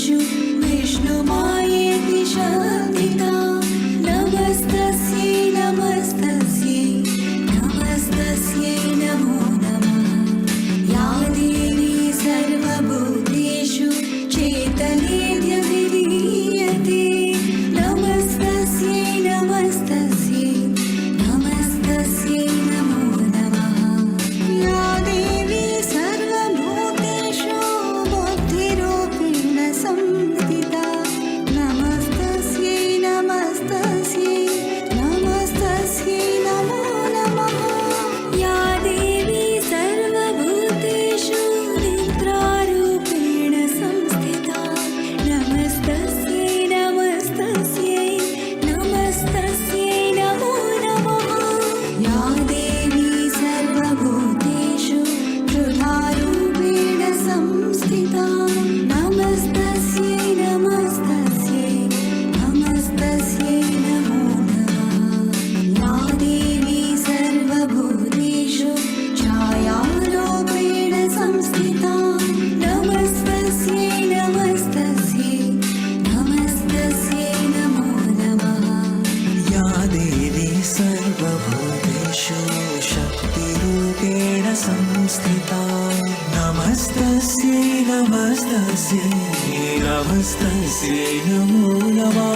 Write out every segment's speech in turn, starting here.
सर्वभूतेषु विष्णुमायेति शक्तिता नमस्तस्यै नमस्तस्यै नमस्तस्यै नमो नमः या देवी सर्वभूतेषु चेतनेऽधिगीयते नमस्तस्यै नमस्तस्यै नमस्तस्यै नमो नमः या देवी सर्वभूतेषु बुद्धिरूपेण संस्थिता नमस्तस्यै नमस्तस्यै नमस्तस्यै नमो नमः या देवी सर्वभूतेषु निद्रारूपेण संस्थिता नमस्तस्यै नमस्तस्यै नमस्तस्यै नमो नमः या देवी सर्वभूतेषु क्षुधारूपेण संस्थिता नमस्तस्यै नमस्तस्यै नमस्तस्यै नमो नमः या देवी सर्वभूतेषु छायारूपेण संस्थिता नमस्तस्यै नमस्तस्यै नमस्तस्यै नमो नमः या देवी सर्वभूतेषु शक्तिरूपेण संस्थिता नमस्तस्यै नमस्तस्यै नमस्तस्यै नमो नमः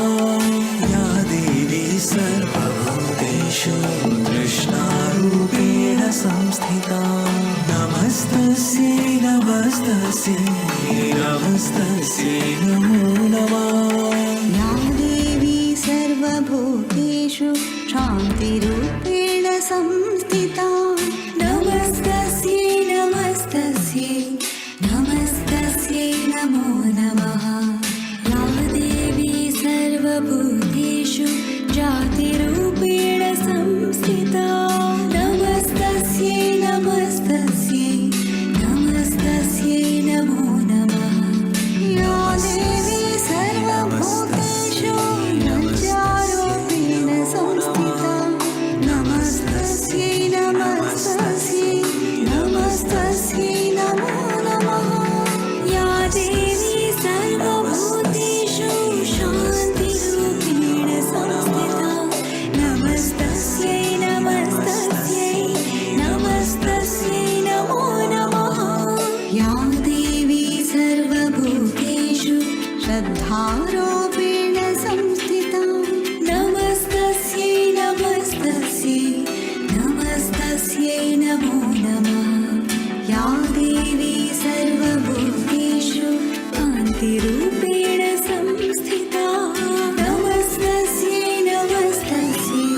या देवी सर्वभूतेषु कृष्णारूपेण संस्थिता नमस्तस्यै नमस्तस्यै नमस्तस्यै नमो नमः या देवी सर्वभूतेषु शान्तिरूपेण संस्थिता नमस्तस्यै नमस्तस्यै नमस्तस्यै नमो नमः या देवी सर्वभूतेषु जातिरूपेण संस्थिता नमस्तस्यै नमस्तस्यै नमस्तस्यै नमो नमः या देवी सर्वभूतेषु लज्जारूपेण संस्थिता नमस्तस्यै नमस्तस्यै नमस्तस्यै नमो नमः या देवी सर्वभूतेषु शान्तिरूपेण संस्थिता नमस्तस्यै नमस्तस्यै नमस्तस्यै नमो नमः या देवी सर्वभूतेषु श्रद्धारूपेण संस्थिता नमस्तस्यै नमस्तस्यै नमस्तस्यै नमो नमः या देवी सर्वभूतेषु कान्तिरूपेण संस्थिता नमस्तस्यै नमस्तस्यै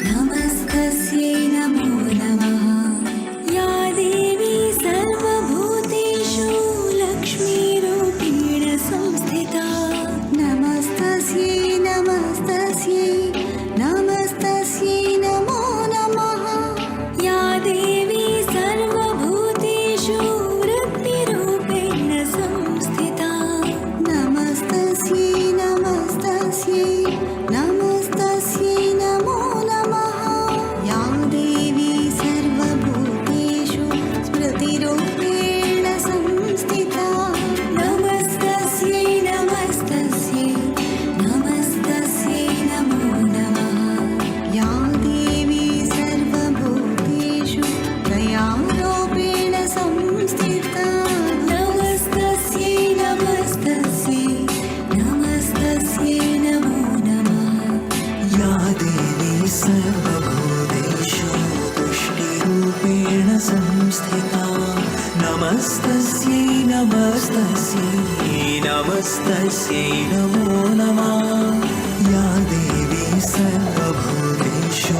नमस्तस्यै नमो नमः या देवी सर्वभूतेषु लक्ष्मीरूपेण संस्थिता नमस्तस्यै नमस्तस्यै नमस्तस्यै नमो नमः या देवी सर्वभूतेषु वृत्तिरूपेण संस्थिता नमस्तस्यै नमस्तस्यै नमस्तस्यै नमो नमः या देवी सर्वभूतेषु स्मृतिरूपेण संस्थिता नमस्तस्यै नमस्तस्यै नमस्तस्यै नमो नमः या देवी सर्वभूतेषु दयारूपेण संस्थिता नमस्तस्यै नमस्तस्यै नमस्तस्यै नमो नमः या देवी सर्वभूतेषु तुष्टिरूपेण संस्थिता नमस्तस्यै नमस्तस्यै नमस्तस्यै नमो नमः या देवी सर्वभूतेषु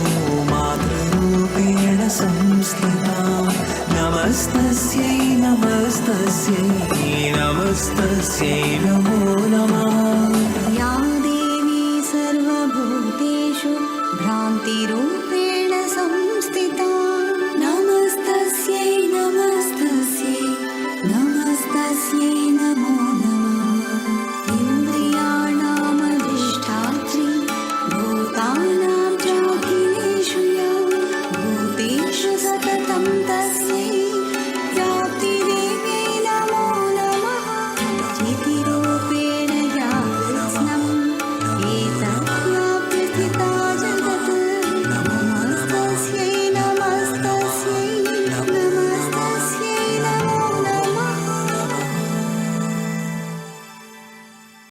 मातृरूपेण संस्थिता नमस्तस्यै नमस्तस्यै नमस्तस्यै नमो नमः या